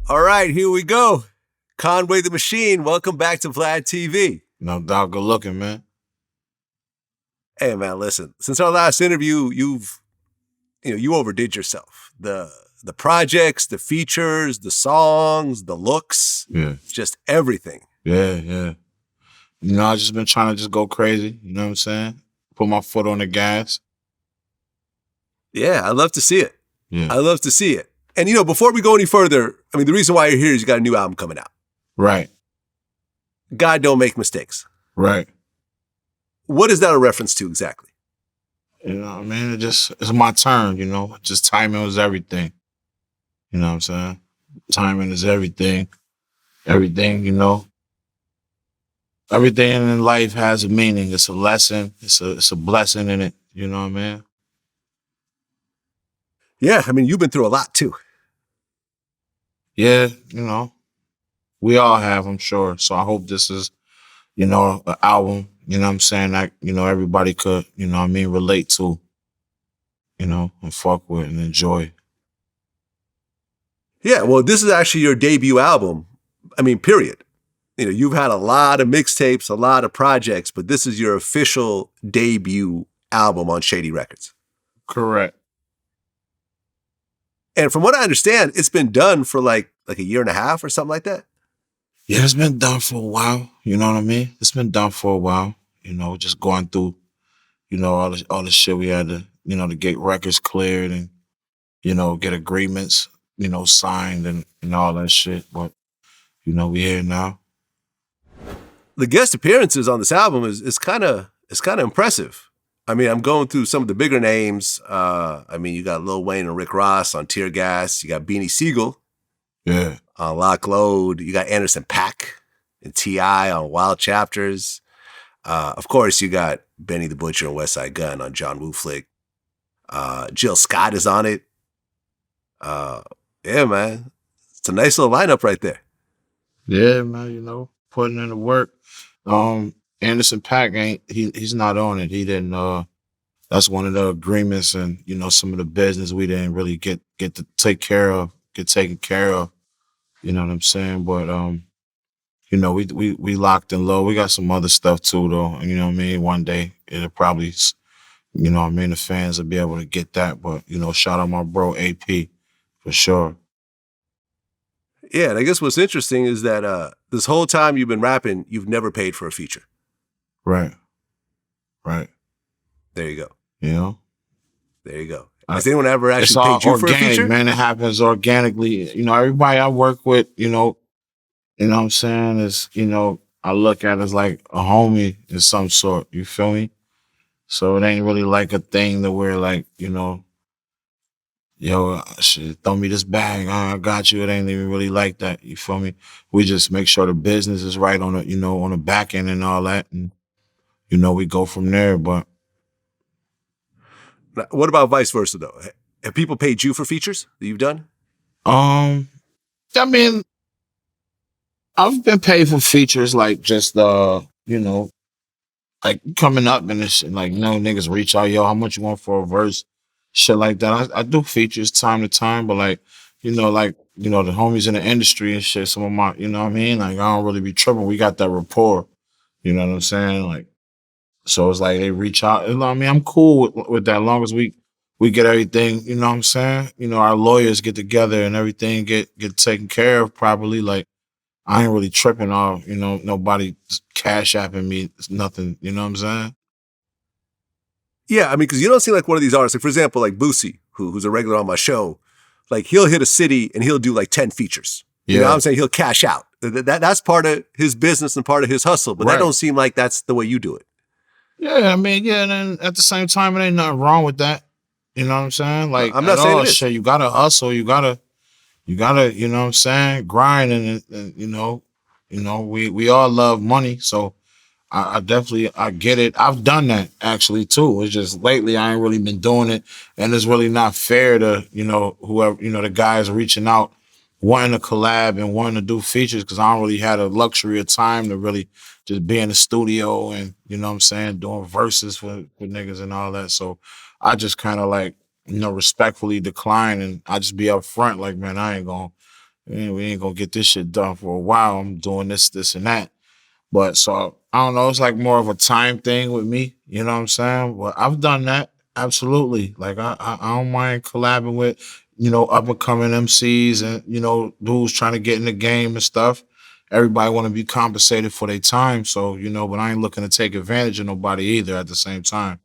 All right, here we go. Conway the Machine, welcome back to VladTV. No doubt, good looking, man. Hey man, listen. Since our last interview, you overdid yourself. The projects, the features, the songs, the looks, Yeah, just everything. yeah. I just been trying to just go crazy. You know what I'm saying? Put my foot on the gas. Yeah, I love to see it. Yeah, I love to see it. And before we go any further, I mean, the reason why you're here is you got a new album coming out. right. God don't make mistakes. Right. What is that a reference to exactly? You know what I mean? It's my turn, Just timing was everything. You know what I'm saying? Timing is everything. Everything, Everything in life has a meaning. It's a lesson. It's a blessing in it. You know what I mean? Yeah, I mean, you've been through a lot too. Yeah, we all have, I'm sure. So I hope this is, an album, you know what I'm saying, that, everybody could, relate to, and fuck with and enjoy. Yeah, well, this is actually your debut album. I mean, period. You've had a lot of mixtapes, a lot of projects, but this is your official debut album on Shady Records. Correct. And from what I understand, it's been done for like a year and a half or something like that. Yeah, it's been done for a while. You know what I mean? It's been done for a while. Just going through, all the shit we had to, to get records cleared and, get agreements, signed and all that shit. But, we here now. The guest appearances on this album is kind of impressive. I mean, I'm going through some of the bigger names. I mean, you got Lil Wayne and Rick Ross on Tear Gas. You got Beanie Sigel. Yeah. On Lock Load. You got Anderson .Paak and T.I. on Wild Chapters. Of course, you got Benny the Butcher and Westside Gunn on John Woo Flick. Jill Scott is on it. Yeah, man. It's a nice little lineup right there. Yeah, man, putting in the work. Anderson .Paak he's not on it. He didn't that's one of the agreements and, some of the business we didn't really get to get taken care of. You know what I'm saying? But we locked in low. We got some other stuff too though. You know what I mean? One day it'll probably the fans will be able to get that. But, shout out my bro AP for sure. Yeah, and I guess what's interesting is that this whole time you've been rapping, you've never paid for a feature. Right. There you go. There you go. Has anyone ever actually paid you for a feature? Man, it happens organically. Everybody I work with, you know what I'm saying, is, I look at it as like a homie in some sort. You feel me? So it ain't really like a thing that we're like, yo, shit, throw me this bag. I got you. It ain't even really like that. You feel me? We just make sure the business is right on the, on the back end and all that. And, we go from there. But what about vice versa though? Have people paid you for features that you've done? I mean, I've been paid for features like just, like coming up and this shit, like, niggas reach out, yo, how much you want for a verse? Shit like that. I do features time to time, but like, the homies in the industry and shit, some of my, you know what I mean? Like, I don't really be tripping. We got that rapport. You know what I'm saying? Like, so it's like they reach out. I mean, I'm cool with that, as long as we get everything, you know what I'm saying? Our lawyers get together and everything get taken care of properly. Like, I ain't really tripping off, nobody cash apping me. It's nothing, you know what I'm saying? Yeah, I mean, because you don't seem like one of these artists. Like, for example, like Boosie, who's a regular on my show. Like, he'll hit a city and he'll do like 10 features. You know what I'm saying? He'll cash out. That's part of his business and part of his hustle. But that don't seem like that's the way you do it. Yeah, I mean, yeah, and then at the same time, it ain't nothing wrong with that. You know what I'm saying? Like, I'm not saying it is. Shit, you gotta hustle. You gotta, you know what I'm saying? Grind and we all love money. So I definitely, I get it. I've done that actually too. It's just lately I ain't really been doing it. And it's really not fair to, whoever, the guys reaching out, wanting to collab and wanting to do features, because I don't really had a luxury of time to really just be in the studio and, doing verses for niggas and all that. So I just kind of like, respectfully decline, and I just be up front like, man, I ain't gonna, We ain't gonna get this shit done for a while. I'm doing this, and that. But so I don't know. It's like more of a time thing with me. You know what I'm saying? Well, I've done that absolutely. Like I don't mind collabing with up and coming MCs and dudes trying to get in the game and stuff. Everybody want to be compensated for their time. So but I ain't looking to take advantage of nobody either. At the same time.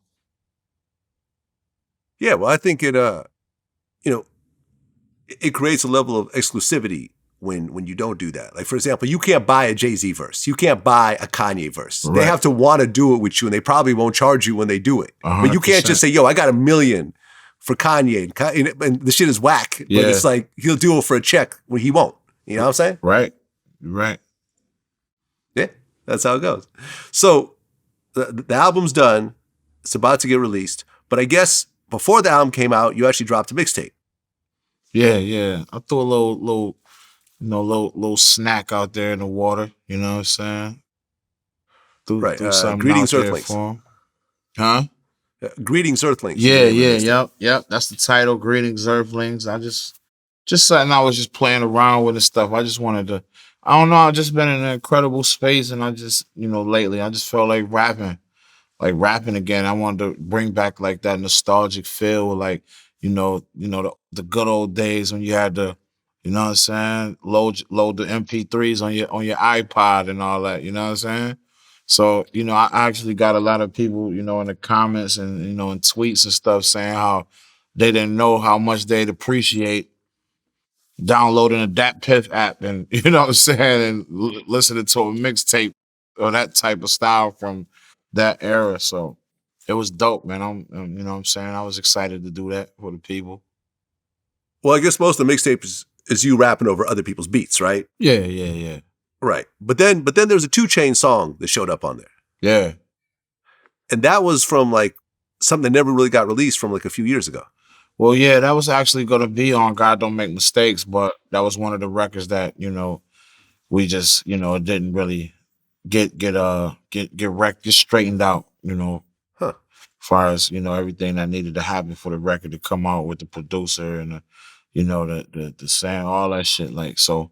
Yeah, well, I think it creates a level of exclusivity when you don't do that. Like, for example, you can't buy a Jay-Z verse. You can't buy a Kanye verse. Right. They have to want to do it with you, and they probably won't charge you when they do it. 100%. But you can't just say, yo, I got $1 million for Kanye, and the shit is whack. Yeah. But it's like, he'll do it for a check when he won't. You know what I'm saying? Right. Yeah, that's how it goes. So the album's done. It's about to get released. But I guess before the album came out, you actually dropped a mixtape. Yeah. I threw a little snack out there in the water. You know what I'm saying? Threw something Greetings, out Earthlings. There for him. Huh? Greetings, Earthlings. Yeah. Yep. That's the title. Greetings, Earthlings. I just something I was just playing around with and stuff. I just wanted to. I don't know. I've just been in an incredible space, and I just lately I just felt like rapping again. I wanted to bring back like that nostalgic feel, like the good old days when you had to, you know what I'm saying, load the MP3s on your iPod and all that, you know what I'm saying? So, I actually got a lot of people, in the comments and, in tweets and stuff saying how they didn't know how much they'd appreciate downloading a Dat Piff app and, you know what I'm saying, and listening to a mixtape or that type of style from that era. So it was dope, man. You know what I'm saying? I was excited to do that for the people. Well, I guess most of the mixtape is you rapping over other people's beats, right? Yeah. Right. But then there's a 2 Chainz song that showed up on there. Yeah. And that was from like something that never really got released from like a few years ago. Well, yeah, that was actually going to be on God Don't Make Mistakes, but that was one of the records that, we just, it didn't really get straightened out, Huh. As far as, everything that needed to happen for the record to come out with the producer and the sound, all that shit. Like, so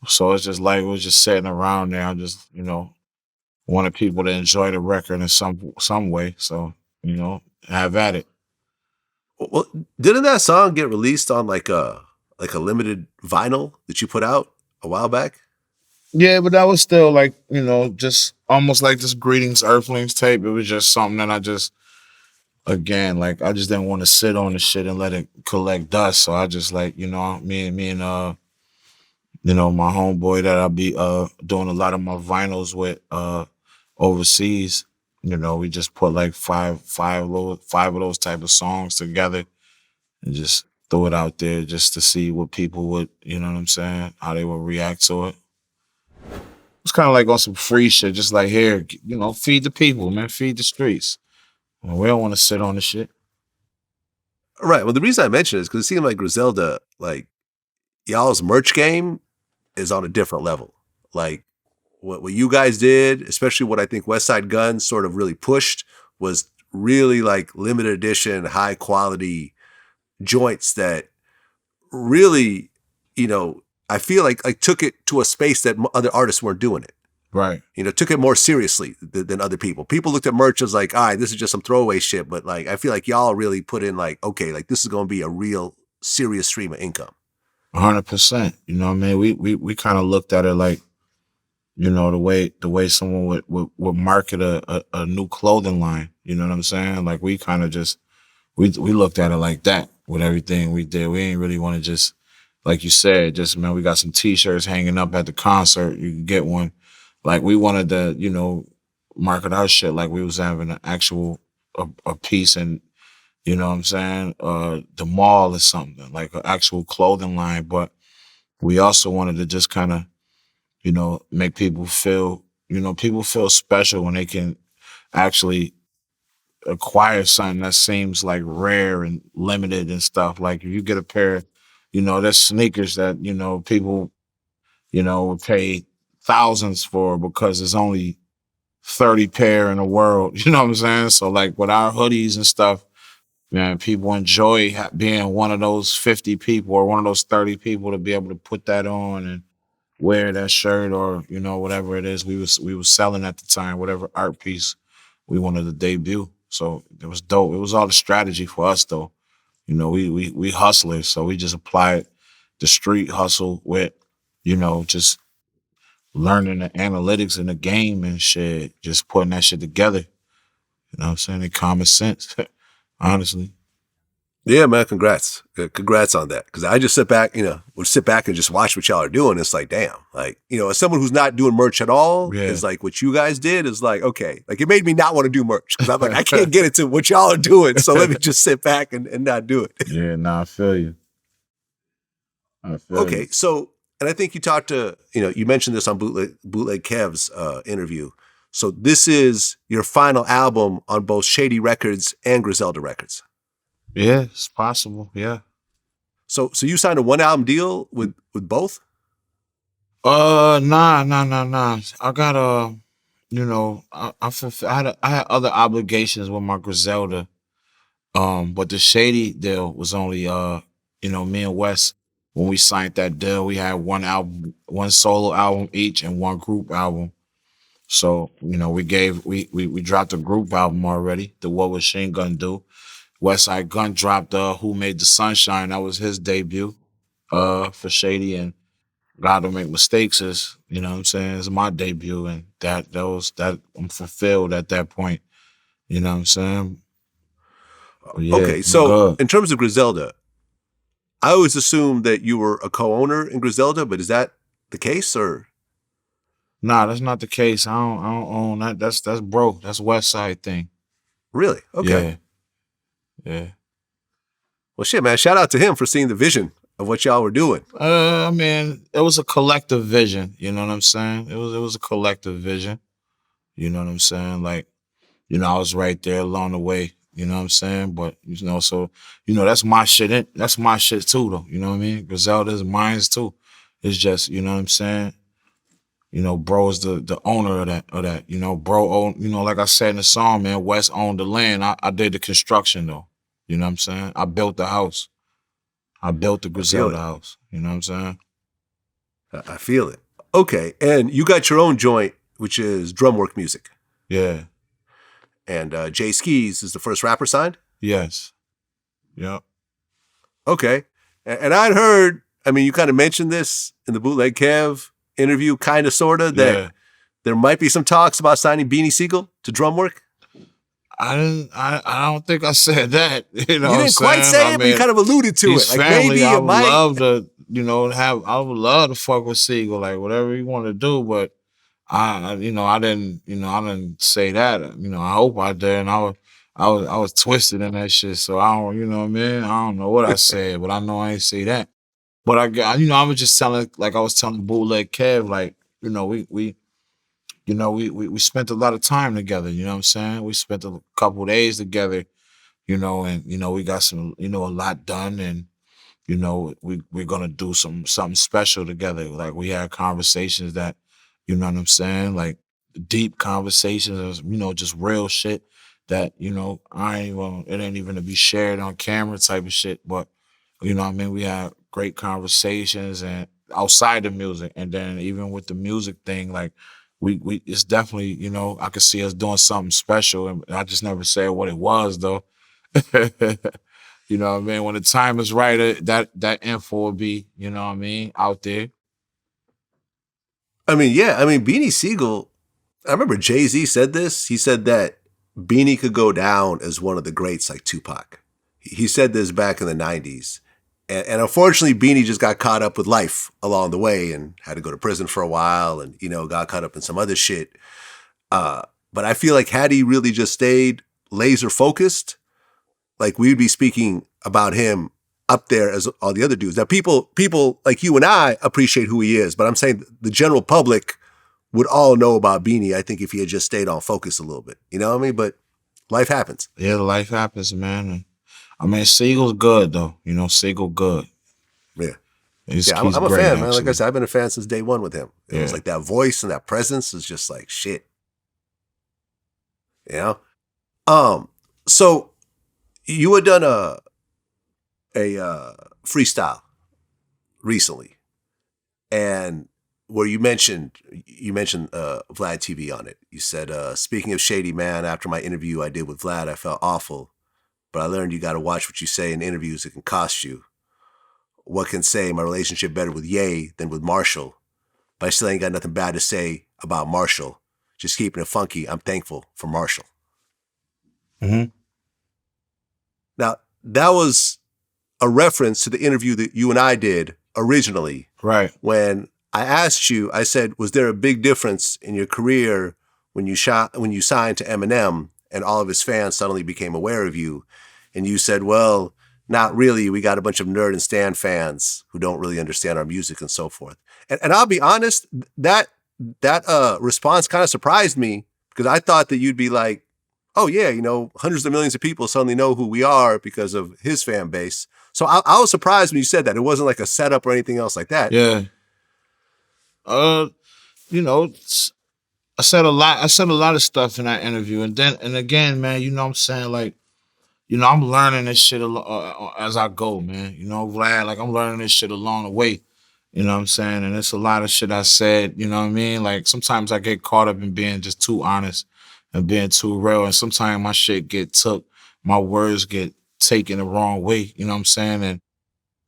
it's just like, it was just sitting around there. I just, wanted people to enjoy the record in some way. So, have at it. Well, didn't that song get released on like a limited vinyl that you put out a while back? Yeah, but that was still like, just almost like this Greetings Earthlings tape. It was just something that I just, again, like I just didn't want to sit on the shit and let it collect dust. So I just like, me and my homeboy that I'll be doing a lot of my vinyls with overseas. We just put like five of those type of songs together and just throw it out there just to see what people would, you know what I'm saying, how they would react to it. It's kind of like on some free shit, just like here, feed the people, man, feed the streets. Well, we don't want to sit on the shit. Right. Well, the reason I mention it is because it seemed like Griselda, like y'all's merch game is on a different level. Like what you guys did, especially what I think Westside Gunn sort of really pushed, was really like limited edition, high quality joints that really, I feel like took it to a space that other artists weren't doing it. Right. Took it more seriously than other people. People looked at merch as like, all right, this is just some throwaway shit. But like, I feel like y'all really put in like, okay, like this is going to be a real serious stream of income. 100%. You know what I mean? We kind of looked at it like, the way someone would market a new clothing line. You know what I'm saying? Like we kind of just, we looked at it like that with everything we did. We ain't really want to just, like you said, just, man, we got some t-shirts hanging up at the concert. You can get one. Like we wanted to, market our shit like we was having an actual, a piece in, you know what I'm saying? The mall or something, like an actual clothing line. But we also wanted to just kind of, make people feel, people feel special when they can actually acquire something that seems like rare and limited and stuff. Like if you get a pair, there's sneakers that, people, would pay thousands for because there's only 30 pair in the world. You know what I'm saying? So like with our hoodies and stuff, man, people enjoy being one of those 50 people or one of those 30 people to be able to put that on and wear that shirt or whatever it is we was selling at the time, whatever art piece we wanted to debut. So it was dope. It was all the strategy for us though. We hustlers, so we just applied the street hustle with just learning the analytics in the game and shit, just putting that shit together. You know what I'm saying? And common sense, honestly. Yeah, man, congrats. Congrats on that. Because I just would sit back and just watch what y'all are doing. It's like, damn. Like, as someone who's not doing merch at all, is like what you guys did is like, okay. Like, it made me not want to do merch. Because I'm like, I can't get into what y'all are doing. So let me just sit back and not do it. Yeah, nah, I feel you. Okay, so, and I think you talked to, you mentioned this on Bootleg Kev's interview. So this is your final album on both Shady Records and Griselda Records. Yeah, it's possible. Yeah. So you signed a 1-album deal with both? Nah. I got I had other obligations with my Griselda. But the Shady deal was only me and Wes, when we signed that deal, we had one album, one solo album each and one group album. So, we dropped a group album already, the What Would Shane Gun Do? Westside Gun dropped Who Made the Sunshine. That was his debut for Shady, and God Don't Make Mistakes is, what I'm saying, is my debut, and that I'm fulfilled at that point. You know what I'm saying? Yeah, okay, so in terms of Griselda, I always assumed that you were a co-owner in Griselda, but is that the case or? Nah, that's not the case. I don't own that. That's bro. That's Westside thing. Really? Okay. Yeah. Well, shit, man. Shout out to him for seeing the vision of what y'all were doing. I mean, it was a collective vision. You know what I'm saying? It was a collective vision. You know what I'm saying? Like, I was right there along the way. You know what I'm saying? But so that's my shit. That's my shit too, though. You know what I mean? Griselda's mine's too. It's just, you know what I'm saying? Bro is the owner of that. Bro owned, like I said in the song, man, Wes owned the land. I did the construction though. You know what I'm saying? I built the house. I built the Griselda house. You know what I'm saying? I feel it. Okay. And you got your own joint, which is Drumwork Music. Yeah. And Jay Skis is the first rapper signed? Yes. Yep. Okay. And I'd heard, you kind of mentioned this in the Bootleg Kev interview, kind of, sort of, that there might be some talks about signing Beanie Sigel to Drumwork. I don't think I said that. You didn't quite say it, but you kind of alluded to it. Like family, maybe I it might. Love to, I would love to fuck with Sigel, like whatever you want to do, but I didn't say that. I hope I did, and I was twisted in that shit. So I don't, what I mean? I don't know what I said, but I know I ain't say that. But I was just telling, like I was telling Bootleg Kev, like, we spent a lot of time together. You know what I'm saying? We spent a couple of days together, and we got some, a lot done, and we're gonna do something special together. Like we had conversations that, you know what I'm saying, like deep conversations, just real shit that it ain't even to be shared on camera type of shit. But we had great conversations and outside the music, and then even with the music thing, like we it's definitely, I could see us doing something special, and I just never said what it was though. You know what I mean? When the time is right, that info will be, out there. Beanie Sigel, I remember Jay-Z said this. He said that Beanie could go down as one of the greats like Tupac. He said this back in the 90s. And unfortunately, Beanie just got caught up with life along the way and had to go to prison for a while and, got caught up in some other shit. But I feel like had he really just stayed laser focused, like we'd be speaking about him up there as all the other dudes. Now, people like you and I appreciate who he is, but I'm saying the general public would all know about Beanie, I think, if he had just stayed on focus a little bit. You know what I mean? But life happens. Yeah, life happens, man. Sigel's good, though. Sigel good. Yeah. I'm a great, fan, man. actually. Like I said, I've been a fan since day one with him. It was like that voice and that presence is just like shit. So You had done a freestyle recently, and where you mentioned VladTV on it. You said, speaking of Shady, man, after my interview I did with Vlad, I felt awful, but I learned you got to watch what you say in interviews. It can cost you. What can say my relationship better with Ye than with Marshall? But I still ain't got nothing bad to say about Marshall. Just keeping it funky. I'm thankful for Marshall. Mm-hmm. Now, that was a reference to the interview that you and I did originally. Right. When I asked you, I said, was there a big difference in your career when you signed to Eminem and all of his fans suddenly became aware of you? And you said, well, not really. We got a bunch of Nerd and Stan fans who don't really understand our music and so forth. And I'll be honest, that response kind of surprised me because I thought that you'd be like, oh yeah, hundreds of millions of people suddenly know who we are because of his fan base. So I was surprised when you said that. It wasn't like a setup or anything else like that. Yeah. I said a lot of stuff in that interview, and again, man, you know what I'm saying, like, I'm learning this shit as I go, man. Vlad, like, I'm learning this shit along the way. You know what I'm saying? And it's a lot of shit I said, you know what I mean? Like, sometimes I get caught up in being just too honest and being too real. And sometimes my words get taken the wrong way, you know what I'm saying?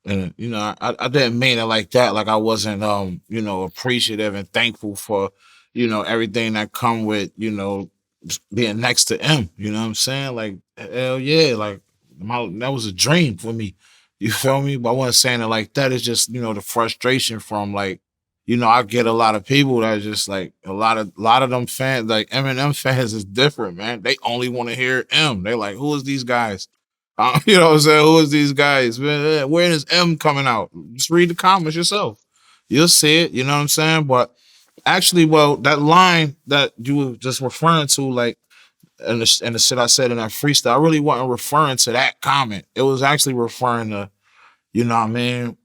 And I didn't mean it like that. Like, I wasn't, appreciative and thankful for, everything that come with, being next to him. You know what I'm saying? Like, hell yeah. Like, that was a dream for me. You feel me? But I wasn't saying it like that. It's just, the frustration from, like, I get a lot of people that are just like a lot of them fans, like Eminem fans is different, man. They only want to hear M. They're like, who is these guys? You know what I'm saying? Who is these guys? When is M coming out? Just read the comments yourself. You'll see it. You know what I'm saying? But actually, well, that line that you were just referring to, like, and the shit I said in that freestyle, I really wasn't referring to that comment. It was actually referring to, you know what I mean?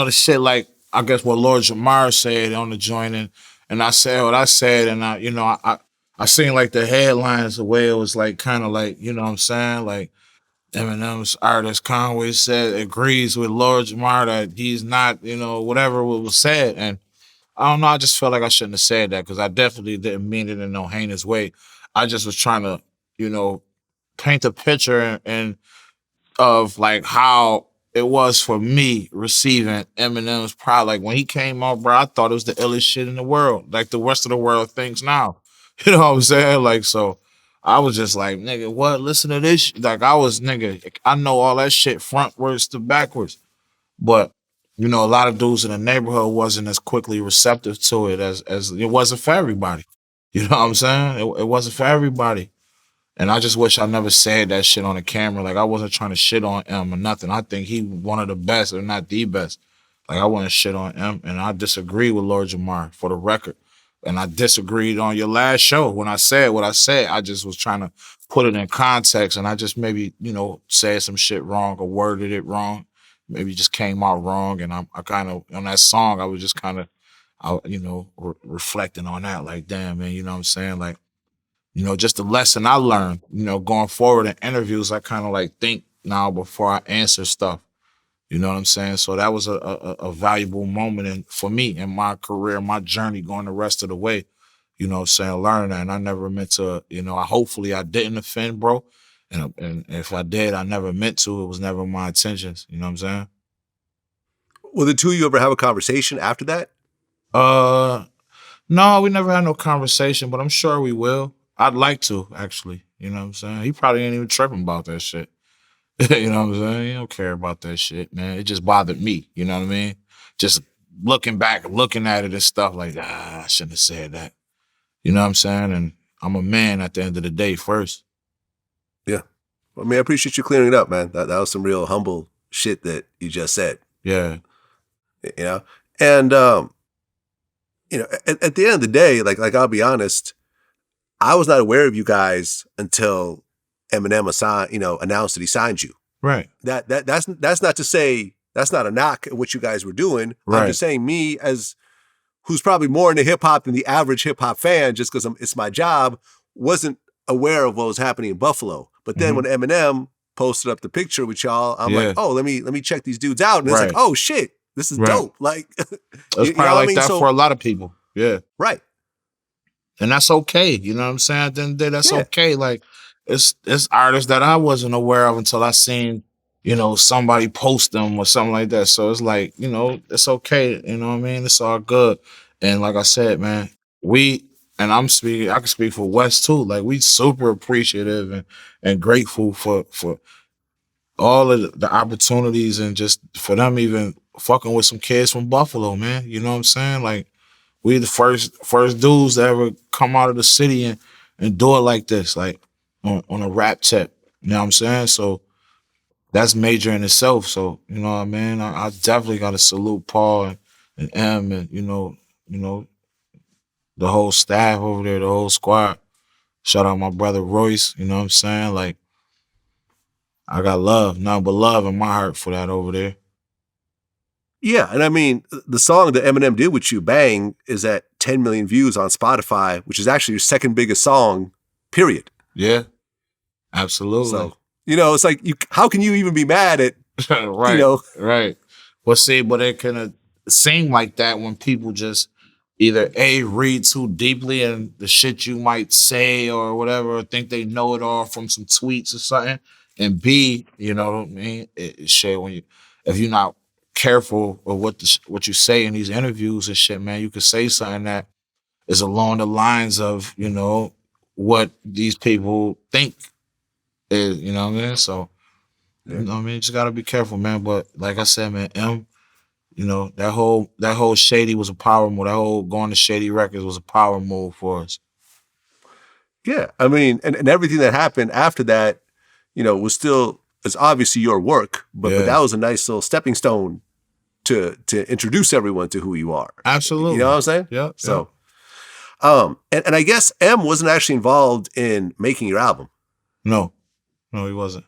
The shit, like, I guess what Lord Jamar said on the joint, and I said what I said, and I seen, like, the headlines, the way it was, like, kind of like, you know what I'm saying? Like, Eminem's artist Conway said agrees with Lord Jamar that he's not, whatever was said. And I don't know, I just felt like I shouldn't have said that because I definitely didn't mean it in no heinous way. I just was trying to, paint a picture and of, like, how it was for me receiving Eminem's product. Like, when he came out, bro, I thought it was the illest shit in the world, like the rest of the world thinks now. You know what I'm saying? Like, so I was just like, nigga, what? Listen to this. Like, I know all that shit frontwards to backwards. But, a lot of dudes in the neighborhood wasn't as quickly receptive to it as it wasn't for everybody. You know what I'm saying? It wasn't for everybody. And I just wish I never said that shit on the camera. Like, I wasn't trying to shit on M or nothing. I think he one of the best, if not the best. Like, I wouldn't shit on M. And I disagree with Lord Jamar, for the record. And I disagreed on your last show when I said what I said. I just was trying to put it in context, and I just maybe, said some shit wrong or worded it wrong. Maybe just came out wrong. And I kind of, on that song, I was just kind of, reflecting on that. Like, damn, man, you know what I'm saying? Like, just the lesson I learned, going forward in interviews, I kind of, like, think now before I answer stuff. You know what I'm saying? So that was a valuable moment for me in my career, my journey going the rest of the way, you know what I'm saying, learning that. And I never meant to, hopefully I didn't offend, bro. And if I did, I never meant to. It was never my intentions. You know what I'm saying? Will the two of you ever have a conversation after that? No, we never had no conversation, but I'm sure we will. I'd like to, actually. You know what I'm saying? He probably ain't even tripping about that shit. You know what I'm saying? He don't care about that shit, man. It just bothered me. You know what I mean? Just looking back, looking at it and stuff like, I shouldn't have said that. You know what I'm saying? And I'm a man at the end of the day first. Yeah. Well, I mean, I appreciate you clearing it up, man. That was some real humble shit that you just said. Yeah. And, at the end of the day, like I'll be honest, I was not aware of you guys until Eminem announced that he signed you. Right. That's not to say that's not a knock at what you guys were doing. Right. I'm just saying, me as who's probably more into hip hop than the average hip hop fan, just because it's my job, wasn't aware of what was happening in Buffalo. But then when Eminem posted up the picture with y'all, I'm like, oh, let me check these dudes out. And it's like, oh shit, this is dope. Like, it's probably like that for a lot of people. Yeah. Right. And that's okay. You know what I'm saying? At the end of the day, that's okay. Like, it's artists that I wasn't aware of until I seen, you know, somebody post them or something like that. So it's like, you know, it's okay. You know what I mean? It's all good. And like I said, man, I can speak for West too. Like, we super appreciative and grateful for all of the opportunities and just for them even fucking with some kids from Buffalo, man. You know what I'm saying? Like, we the first dudes to ever come out of the city and do it like this, like on a rap tip. You know what I'm saying? So that's major in itself. So, you know what I mean? I definitely gotta salute Paul and M and you know, the whole staff over there, the whole squad. Shout out my brother Royce, you know what I'm saying? Like, I got love, nothing but love in my heart for that over there. Yeah, and I mean, the song that Eminem did with you, Bang, is at 10 million views on Spotify, which is actually your second biggest song, period. Yeah, absolutely. So, you know, it's like, how can you even be mad at, right, you know? Right. Well, see, but it can seem like that when people just either A, read too deeply and the shit you might say or whatever, or think they know it all from some tweets or something, and B, you know what I mean? Shit, if you're not careful of what you say in these interviews and shit, man, you could say something that is along the lines of, you know, what these people think is, you know what I mean? So, you know what I mean? You just gotta be careful, man. But like I said, man, M, you know, that whole Shady was a power move. That whole going to Shady Records was a power move for us. Yeah, I mean, and everything that happened after that, you know, it's obviously your work, but that was a nice little stepping stone to introduce everyone to who you are. Absolutely. You know what I'm saying? Yeah. So, and I guess M wasn't actually involved in making your album. No, he wasn't.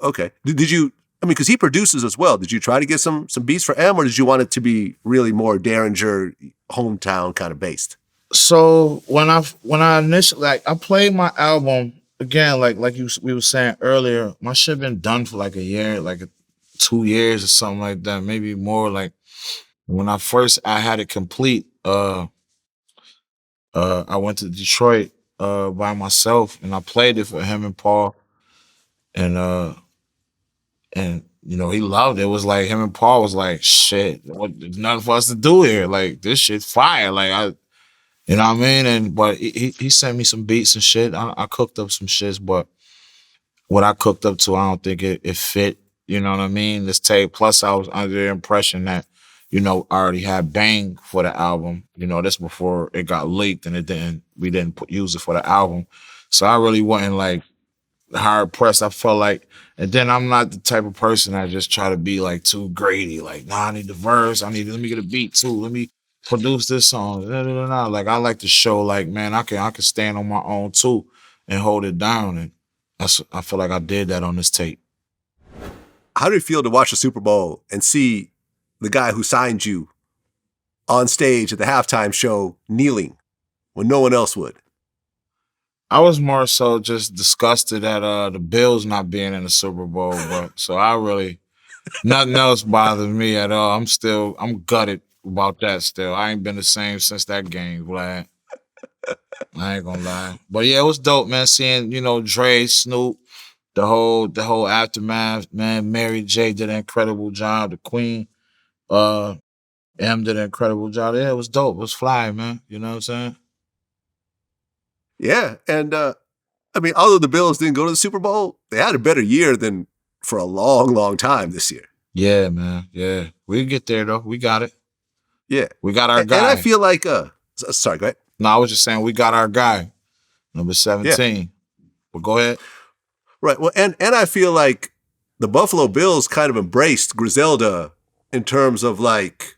Okay. Did you, I mean, because he produces as well. Did you try to get some beats for M, or did you want it to be really more Derringer hometown kind of based? So when I initially, like, I played my album again, like we were saying earlier, my shit been done for like a year, like 2 years or something like that, maybe more. Like, when I had it complete, I went to Detroit by myself and I played it for him and Paul, and you know, he loved it. It was like him and Paul was like, shit, there's nothing for us to do here. Like, this shit's fire. Like, you know what I mean? But he sent me some beats and shit. I cooked up some shits, but what I cooked up to, I don't think it fit. You know what I mean? This tape. Plus, I was under the impression that, you know, I already had Bang for the album. You know, this before it got leaked and we didn't use it for the album. So I really wasn't like hard pressed. I felt like, and then I'm not the type of person that just try to be like too grady. Like, nah, I need the verse. let me get a beat too. Let me produce this song. Like, I like to show, like, man, I can stand on my own too and hold it down. And I feel like I did that on this tape. How did it feel to watch the Super Bowl and see the guy who signed you on stage at the halftime show kneeling when no one else would? I was more so just disgusted at the Bills not being in the Super Bowl, but so I really, nothing else bothered me at all. I'm gutted about that still. I ain't been the same since that game, Vlad. I ain't gonna lie. But yeah, it was dope, man, seeing, you know, Dre, Snoop, the whole aftermath, man. Mary J did an incredible job. The Queen, M did an incredible job. Yeah, it was dope. It was fly, man. You know what I'm saying? Yeah, and I mean, although the Bills didn't go to the Super Bowl, they had a better year than for a long, long time this year. Yeah, man. Yeah, we get there though. We got it. Yeah, we got our guy. And I feel like, sorry, go ahead. No, I was just saying we got our guy, number 17. Yeah. But go ahead. Right. Well, and I feel like the Buffalo Bills kind of embraced Griselda in terms of, like,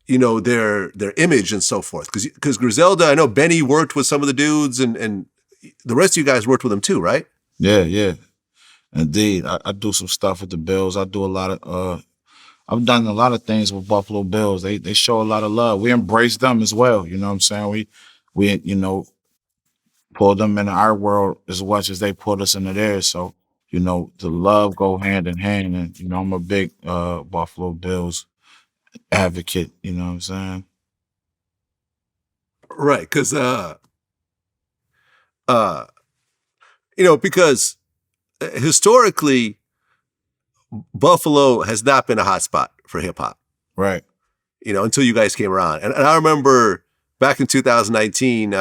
you know, their image and so forth. Because Griselda, I know Beanie worked with some of the dudes, and the rest of you guys worked with them too, right? Yeah. Indeed. I do some stuff with the Bills. I do a lot of I've done a lot of things with Buffalo Bills. They show a lot of love. We embrace them as well. You know what I'm saying? We you know, pull them into our world as much as they put us into theirs. So, the love go hand in hand. And, I'm a big Buffalo Bills advocate, you know what I'm saying? Right, because uh, because historically, Buffalo has not been a hot spot for hip hop. Right. Until you guys came around. And I remember back in 2019,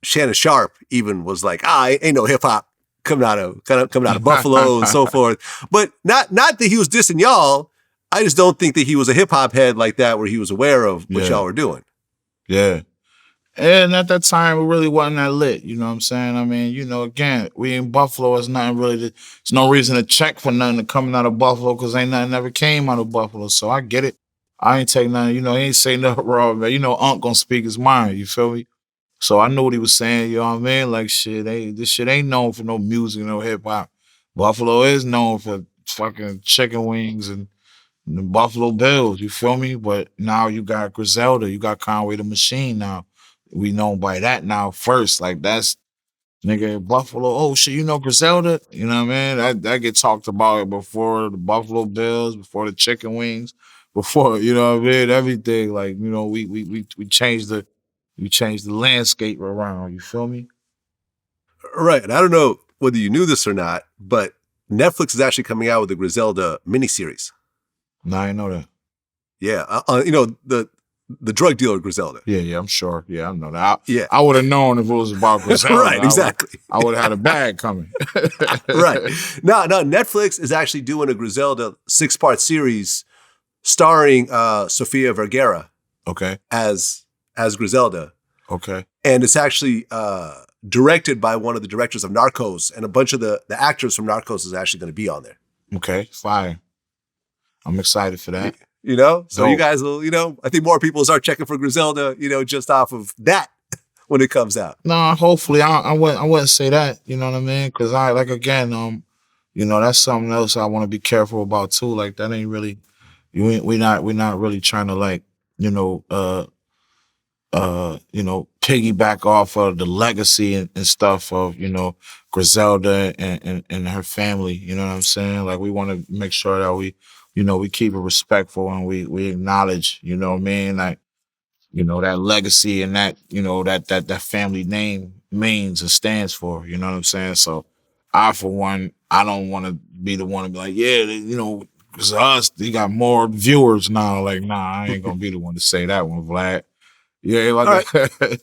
Shannon Sharp even was like, ain't no hip hop coming out of Buffalo and so forth. But not that he was dissing y'all. I just don't think that he was a hip hop head like that where he was aware of what y'all were doing. Yeah. And at that time, it really wasn't that lit. You know what I'm saying? I mean, again, we in Buffalo. It's nothing really. There's no reason to check for nothing coming out of Buffalo because ain't nothing ever came out of Buffalo. So I get it. I ain't take nothing. He ain't say nothing wrong, man. Unc gonna speak his mind. You feel me? So I knew what he was saying. You know what I mean? Like shit, this shit ain't known for no music, no hip hop. Buffalo is known for fucking chicken wings and the Buffalo Bills. You feel me? But now you got Griselda. You got Conway the Machine now. We known by that now first. Like that's nigga Buffalo. Oh shit, Griselda. You know what I mean? That get talked about before the Buffalo Bills, before the chicken wings, before what I mean, everything. Like we changed the landscape around. You feel me? Right, and I don't know whether you knew this or not, but Netflix is actually coming out with the Griselda miniseries. No, I didn't know that. Yeah, the drug dealer Griselda. Yeah, I'm sure. Yeah, I know that. I would have known if it was about Griselda. Right, exactly. I would have had a bag coming. Right. No, Netflix is actually doing a Griselda 6-part series starring Sofia Vergara. Okay. As Griselda. Okay. And it's actually directed by one of the directors of Narcos, and a bunch of the actors from Narcos is actually going to be on there. Okay, fire. I'm excited for that. So Dope. You guys will, I think more people will start checking for Griselda, just off of that when it comes out. No, hopefully I wouldn't say that, you know what I mean? Because that's something else I want to be careful about too. Like that ain't really, we're not really trying to like, piggyback off of the legacy and stuff of, Griselda and her family, you know what I'm saying? Like we want to make sure that we keep it respectful and we acknowledge, you know what I mean? Like, that legacy and that, that family name means and stands for, you know what I'm saying? So I, for one, I don't want to be the one to be like, because us, they got more viewers now. Like, nah, I ain't going to be the one to say that one, Vlad. Yeah, like right.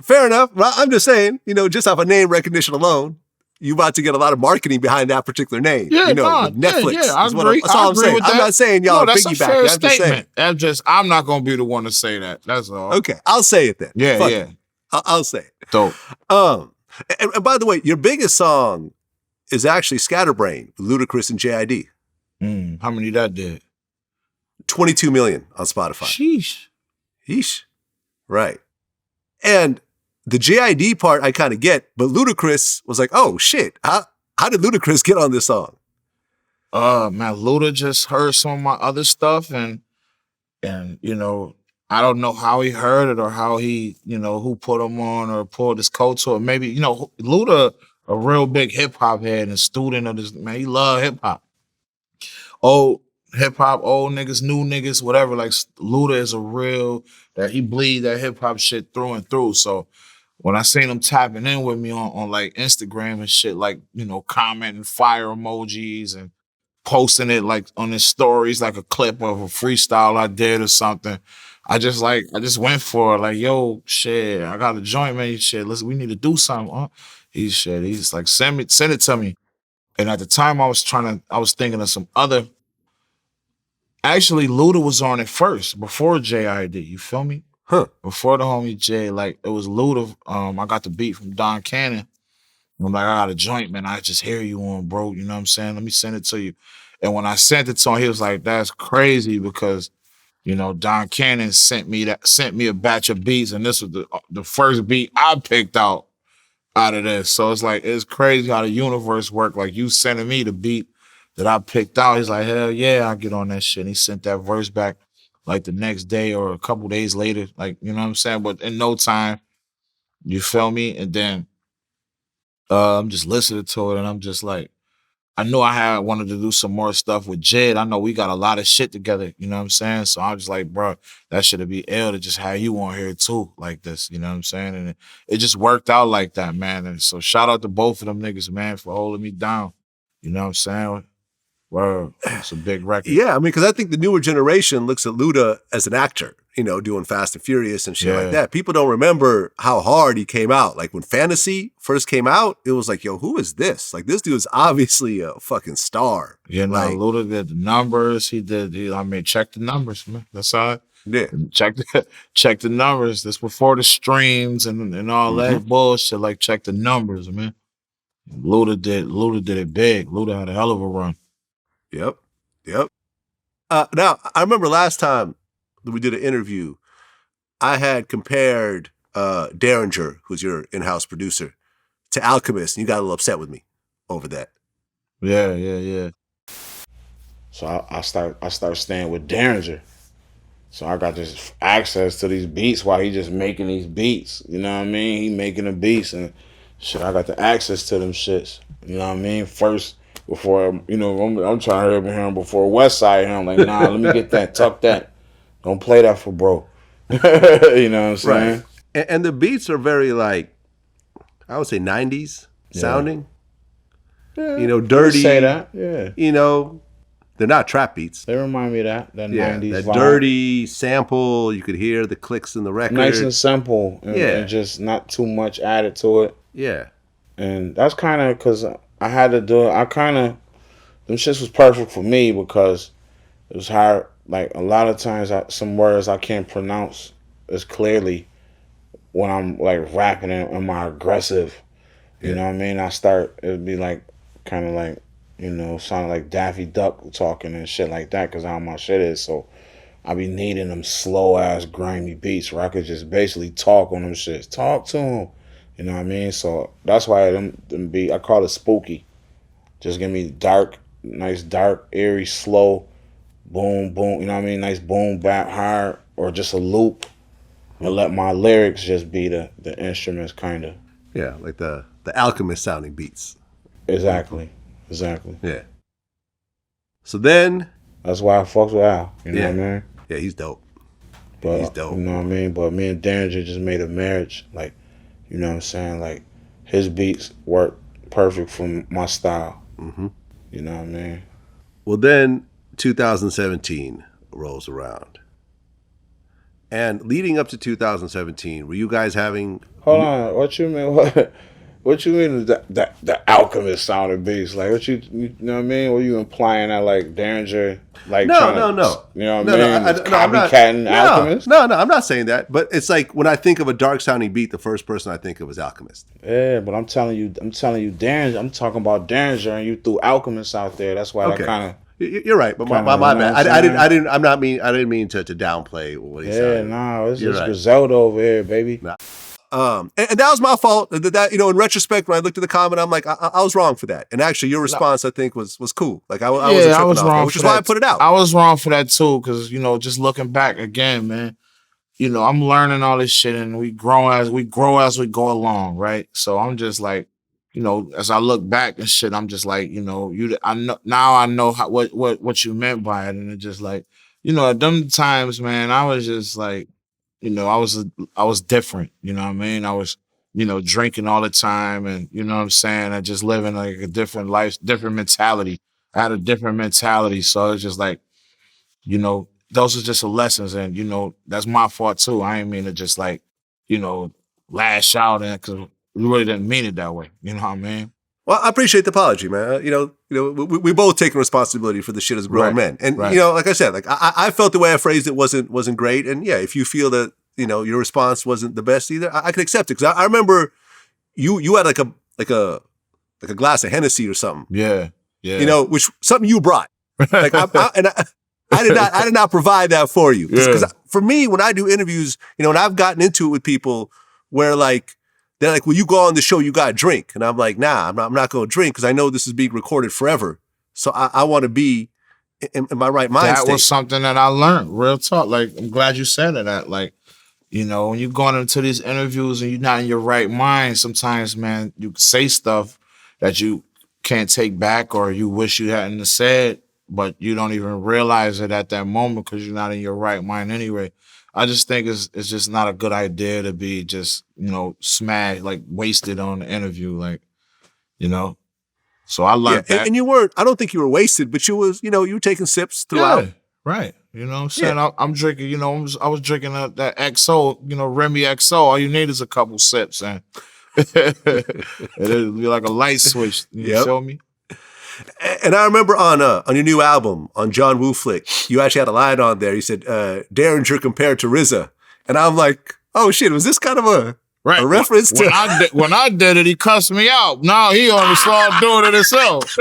Fair enough. Well, I'm just saying, just off of name recognition alone, you about to get a lot of marketing behind that particular name. Yeah, Netflix. Yeah, I agree. That's all I'm saying. I'm not saying y'all that's piggyback. A fair statement. I'm saying. I'm not gonna be the one to say that. That's all. Okay, I'll say it then. Yeah, Fuck yeah. it. I'll say it. Dope. And by the way, your biggest song is actually Scatterbrain, Ludacris and JID. How many that did? 22 million on Spotify. Sheesh. Right. And the JID part I kind of get, but Ludacris was like, oh shit, how did Ludacris get on this song? Man, Luda just heard some of my other stuff and I don't know how he heard it or how he, who put him on or pulled his coat to it. Maybe, Luda, a real big hip hop head and student of this, man, he love hip hop. Old hip hop, old niggas, new niggas, whatever. Like Luda is a real, that he bleed that hip hop shit through and through. So when I seen him tapping in with me on like Instagram and shit, like, commenting fire emojis and posting it like on his stories, like a clip of a freestyle I did or something. I just went for it. Like, yo, shit, I got a joint, man. Shit, listen, we need to do something. Huh? He's like, send it to me. And at the time I was thinking of some other. Actually, Luda was on it first, before JID. You feel me? Huh. Before the homie Jay, like it was Luda. I got the beat from Don Cannon. I'm like, I got a joint, man. I just hear you on, bro. You know what I'm saying? Let me send it to you. And when I sent it to him, he was like, that's crazy because, Don Cannon sent me a batch of beats, and this was the first beat I picked out of this. So it's like, it's crazy how the universe worked. Like you sending me the beat that I picked out. He's like, hell yeah, I'll get on that shit. And he sent that verse back like the next day or a couple days later. Like, you know what I'm saying? But in no time, you feel me? And then I'm just listening to it, and I'm just like, I knew I had wanted to do some more stuff with Jed. I know we got a lot of shit together, you know what I'm saying? So I'm just like, bro, that should be ill to just have you on here too, like this, you know what I'm saying? And it just worked out like that, man. And so shout out to both of them niggas, man, for holding me down. You know what I'm saying? Word. It's a big record. Yeah, I mean, because I think the newer generation looks at Luda as an actor, you know, doing Fast and Furious and shit like that. People don't remember how hard he came out. Like when Fantasy first came out, it was like, yo, who is this? Like this dude is obviously a fucking star. Yeah, like, Luda did the numbers. I mean, check the numbers, man. That's all. Yeah. Check the numbers. That's before the streams and all that bullshit. Like check the numbers, man. Luda did it big. Luda had a hell of a run. Yep. Now, I remember last time that we did an interview, I had compared Derringer, who's your in-house producer, to Alchemist, and you got a little upset with me over that. Yeah. So I start staying with Derringer. So I got this access to these beats while he just making these beats. You know what I mean? He making the beats and shit. I got the access to them shits. You know what I mean? First, before, you know, I'm trying to hear him before Westside him. Like, nah, let me get that, tuck that. Don't play that for bro. You know what I'm saying? Right. And the beats are very like, I would say 90s sounding. Yeah, you know, dirty. Say that, yeah. You know, they're not trap beats. They remind me of that 90s that vibe. Dirty sample. You could hear the clicks in the record. Nice and simple. And just not too much added to it. Yeah. And that's kind of because I had to do it. Them shits was perfect for me because it was hard. Like a lot of times, some words I can't pronounce as clearly when I'm like rapping and my aggressive. You know what I mean? It'd be like kind of like, you know, sounding like Daffy Duck talking and shit like that because how my shit is. So I be needing them slow ass grimy beats where I could just basically talk on them shits. Talk to them. You know what I mean? So that's why them beat, I call it spooky. Just give me nice dark, eerie, slow, boom, boom. You know what I mean? Nice boom, bap, hard, or just a loop, and let my lyrics just be the instruments, kind of. Yeah, like the Alchemist sounding beats. Exactly. Yeah. So then, that's why I fucks with Al. You know what I mean? Yeah, he's dope. But he's dope. You know what I mean? But me and Derringer just made a marriage. Like, you know what I'm saying? Like, his beats work perfect for my style. Mm-hmm. You know what I mean? Well, then 2017 rolls around. And leading up to 2017, were you guys having... Hold on. What you mean? What you mean the Alchemist sounding beats? Like, you know what I mean? Were you implying that, like, Derringer... Like no. You know what I mean? Copycatting Alchemist? No, I'm not saying that. But it's like when I think of a dark sounding beat, the first person I think of is Alchemist. Yeah, but I'm telling you, Derringer. I'm talking about Derringer, and you threw Alchemist out there. That's why I kind of. You're right, but my bad. I didn't mean to downplay what he said. Yeah, no, it's just Griselda over here, baby. Nah. And that was my fault. That you know, in retrospect, when I looked at the comment, I'm like, I was wrong for that. And actually, your response, I think, was cool. Like I was wrong, which is why I put it out. I was wrong for that too, because you know, just looking back again, man. You know, I'm learning all this shit, and we grow as we go along, right? So I'm just like, you know, as I look back and shit, I'm just like, you know, I know what you meant by it, and it's just like, you know, at them times, man, I was just like. You know, I was different, you know what I mean? I was, you know, drinking all the time and, you know what I'm saying? I just living like a different life, different mentality. I had a different mentality. So it's just like, you know, those are just the lessons. And, you know, that's my fault too. I ain't mean to just like, you know, lash out and because we really didn't mean it that way. You know what I mean? Well, I appreciate the apology, man. You know, we both taking responsibility for the shit as grown men, and you know, like I said, like I felt the way I phrased it wasn't great, and yeah, if you feel that you know your response wasn't the best either, I can accept it because I remember you had like a glass of Hennessy or something, yeah, you know, which something you brought, like I did not provide that for you because for me when I do interviews, you know, and I've gotten into it with people where like. They're like, well, you go on the show, you got to drink. And I'm like, nah, I'm not going to drink because I know this is being recorded forever. So I want to be in my right mind state. That was something that I learned, real talk. Like, I'm glad you said that. Like, you know, when you're going into these interviews and you're not in your right mind, sometimes, man, you say stuff that you can't take back or you wish you hadn't have said, but you don't even realize it at that moment because you're not in your right mind anyway. I just think it's just not a good idea to be just, you know, smashed, like wasted on the interview, like, you know. So I Yeah, learned that. and you weren't. I don't think you were wasted, but you was. You know, you were taking sips throughout. Yeah, right. You know what I'm saying? I'm drinking, you know, I was drinking that XO, you know, Remy XO. All you need is a couple sips and it'll be like a light switch. You feel me? And I remember on your new album, on John Woo Flick, you actually had a line on there. You said, Derringer compared to RZA. And I'm like, oh shit, was this kind of a reference to... When I did it, he cussed me out. Now he on the start doing it himself.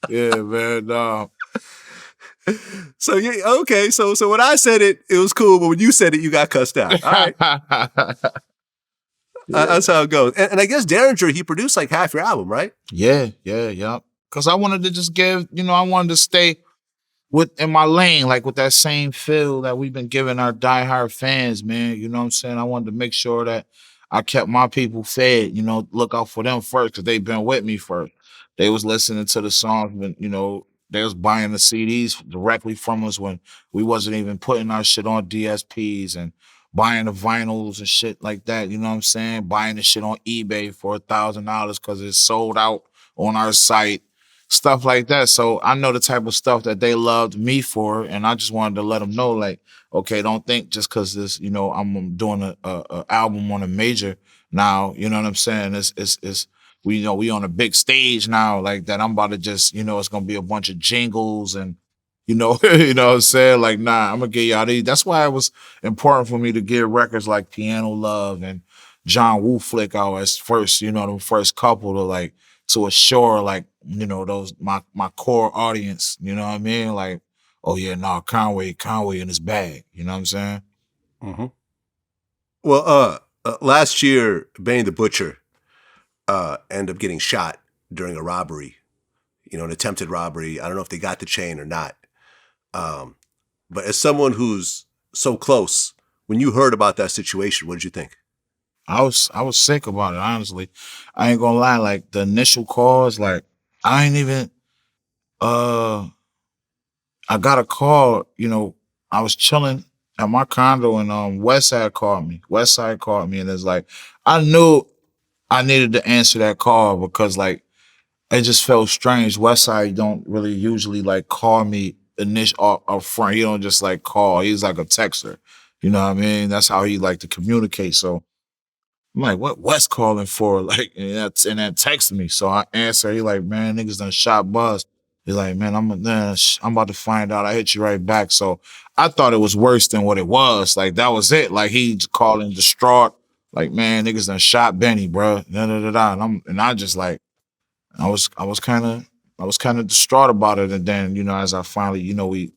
Yeah, man. So yeah, okay. So when I said it, it was cool, but when you said it, you got cussed out. All right. That's how it goes. And I guess Derringer, he produced like half your album, right? Yeah. Because I wanted to just give, you know, I wanted to stay in my lane, like with that same feel that we've been giving our diehard fans, man. You know what I'm saying? I wanted to make sure that I kept my people fed, you know, look out for them first because they've been with me first. They was listening to the songs when, you know, they was buying the CDs directly from us when we wasn't even putting our shit on DSPs and buying the vinyls and shit like that. You know what I'm saying? Buying the shit on eBay for $1,000 because it's sold out on our site. Stuff like that. So I know the type of stuff that they loved me for, and I just wanted to let them know, like, okay, don't think just because this, you know, I'm doing a album on a major now, you know what I'm saying? It's we, you know, we on a big stage now, like that. I'm about to just, you know, it's gonna be a bunch of jingles and, you know, you know what I'm saying? Like, nah, I'm gonna get y'all these. That's why it was important for me to get records like Piano Love and John Woo Flick out as first, you know, the first couple to like to assure, like, you know, those my core audience, you know what I mean? Like, oh yeah, nah, Conway in his bag, you know what I'm saying? Mm-hmm. Well, last year, Benny the Butcher ended up getting shot during a robbery, you know, an attempted robbery. I don't know if they got the chain or not. But as someone who's so close, when you heard about that situation, what did you think? I was sick about it, honestly. I ain't gonna lie, like the initial calls, like I ain't even I got a call, you know, I was chilling at my condo and Westside called me. Westside called me and it's like, I knew I needed to answer that call because like it just felt strange. Westside don't really usually like call me initial up front. He don't just like call. He's like a texter. You know what I mean? That's how he like to communicate. So I'm like, what Wes calling for? Like, and that texted me. So I answer. He like, man, niggas done shot Buzz. He's like, man, I'm about to find out. I hit you right back. So I thought it was worse than what it was. Like, that was it. Like, he calling distraught. Like, man, niggas done shot Benny, bro. Da, da, da, da. And I just like, I was kind of distraught about it. And then, you know, as I finally, you know, we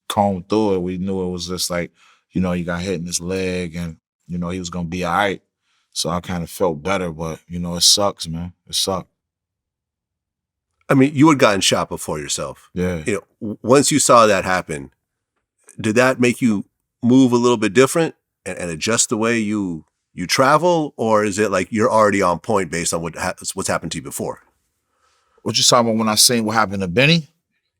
combed through it, we knew it was just like, you know, he got hit in his leg and, you know, he was going to be all right. So I kind of felt better, but, you know, it sucks, man. It sucked. I mean, you had gotten shot before yourself. Yeah. You know, once you saw that happen, did that make you move a little bit different and adjust the way you travel? Or is it like you're already on point based on what's happened to you before? What you talking about when I seen what happened to Benny?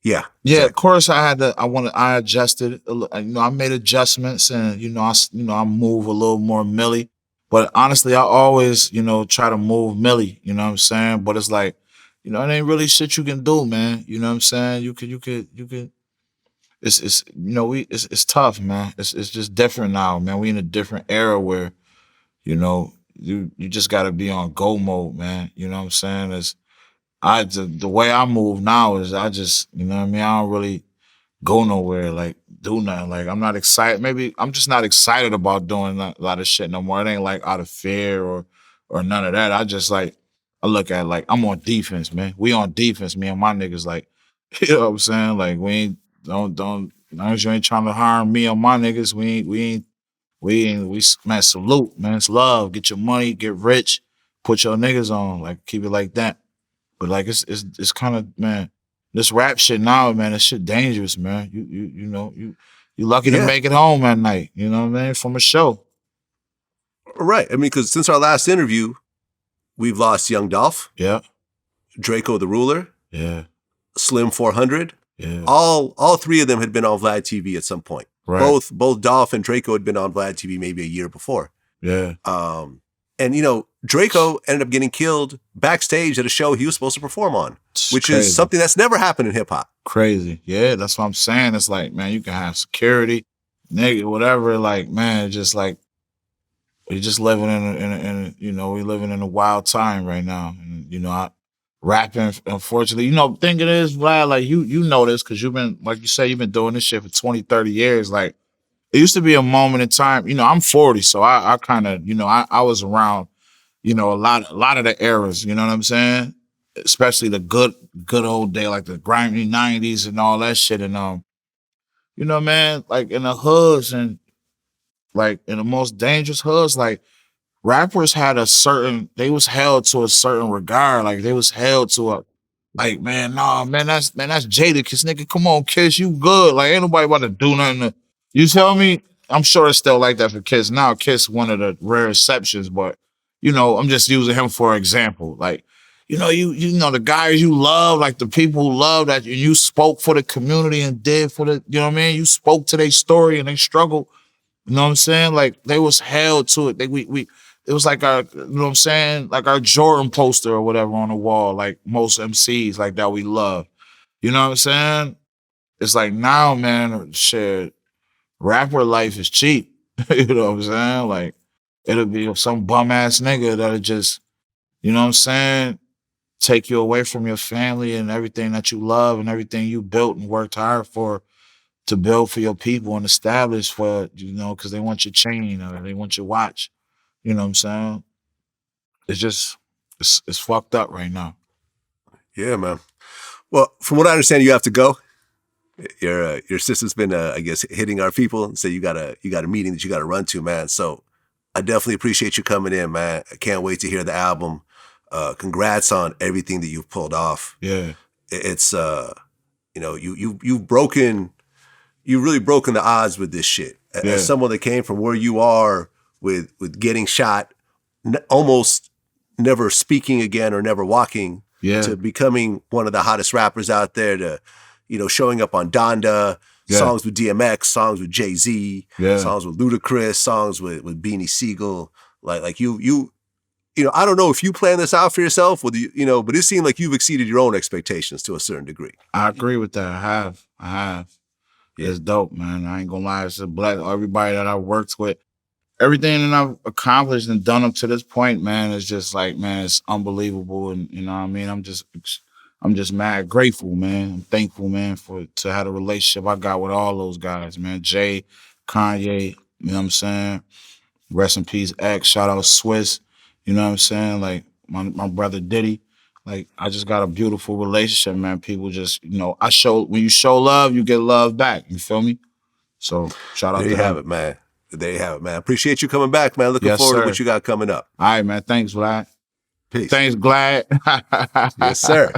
Yeah. Yeah, exactly. Of course I adjusted. You know, I made adjustments and, you know, I move a little more milli. But honestly, I always, you know, try to move milli, you know what I'm saying? But it's like, you know, it ain't really shit you can do, man. You know what I'm saying? You could, it's you know, it's tough, man. It's just different now, man. We in a different era where, you know, you just gotta be on go mode, man. You know what I'm saying? The way I move now is I just, you know what I mean? I don't really go nowhere, like do nothing. Like I'm not excited. Maybe I'm just not excited about doing a lot of shit no more. It ain't like out of fear or none of that. I just like, I look at it like I'm on defense, man. We on defense, me and my niggas. Like, you know what I'm saying? Like we ain't, don't, as long as you ain't trying to harm me or my niggas, man, salute, man. It's love. Get your money, get rich, put your niggas on, like keep it like that. But like it's kind of, man, this rap shit now, man, this shit dangerous, man. You know, you You lucky to make it home at night. You know what I mean? From a show. Right. I mean, because since our last interview, we've lost Young Dolph. Yeah. Draco the Ruler. Yeah. Slim 400. Yeah. All three of them had been on VladTV at some point. Right. Both Dolph and Draco had been on VladTV maybe a year before. Yeah. And you know, Draco ended up getting killed backstage at a show he was supposed to perform on, which is something that's never happened in hip hop. Crazy. Yeah, that's what I'm saying. It's like, man, you can have security, nigga, whatever. Like, man, it's just like we're just living in a you know, we're living in a wild time right now. And, you know, rapping, unfortunately, you know, thing it is, Vlad, like you know this because you've been, like you say, you've been doing this shit for 20, 30 years. Like, it used to be a moment in time, you know, I'm 40, so I kind of, you know, I was around, you know, a lot of the eras, you know what I'm saying? Especially the good old day, like the grimy 90s and all that shit. And, you know, man, like in the hoods and like in the most dangerous hoods, like rappers had they was held to a certain regard. Like they was held to a, like, man, nah, man, that's Jadakiss, nigga. Come on, Kiss, you good. Like, ain't nobody about to do nothing. You tell me? I'm sure it's still like that for Kiss. Now, Kiss, one of the rare exceptions, but, you know, I'm just using him for example. Like, you know, you know, the guys you love, like the people who love that you spoke for the community and did for the, you know what I mean? You spoke to their story and they struggle. You know what I'm saying? Like, they was held to it. It was like our, you know what I'm saying? Like our Jordan poster or whatever on the wall, like most MCs like that we love. You know what I'm saying? It's like now, man, shit, rapper life is cheap. You know what I'm saying? Like, it'll be some bum ass nigga that'll just, you know what I'm saying, take you away from your family and everything that you love and everything you built and worked hard for to build for your people and establish for, you know, because they want your chain or they want your watch. You know what I'm saying? It's just, it's fucked up right now. Yeah, man. Well, from what I understand, you have to go. Your sister's been, I guess, hitting our people and say you got a meeting that you got to run to, man. So I definitely appreciate you coming in, man. I can't wait to hear the album. Congrats on everything that you've pulled off. Yeah, it's you know, you've really broken the odds with this shit. Yeah. As someone that came from where you are with getting shot, almost never speaking again or never walking, to becoming one of the hottest rappers out there, to, you know, showing up on Donda, songs with DMX, songs with Jay-Z, songs with Ludacris, songs with Beanie Sigel. Like you know, I don't know if you plan this out for yourself, or you know, but it seemed like you've exceeded your own expectations to a certain degree. I agree with that. I have. It's dope, man. I ain't gonna lie. It's a black, everybody that I worked with, everything that I've accomplished and done up to this point, man, is just like, man, it's unbelievable. And you know what I mean? I'm just mad grateful, man. I'm thankful, man, to have a relationship I got with all those guys, man. Jay, Kanye, you know what I'm saying? Rest in peace, X. Shout out Swiss. You know what I'm saying? Like my brother Diddy. Like, I just got a beautiful relationship, man. People just, you know, when you show love, you get love back. You feel me? So shout out to him. There you have it, man. There you have it, man. Appreciate you coming back, man. Looking forward to what you got coming up. All right, man. Thanks, Vlad. Peace. Thanks, Glad. Yes, sir.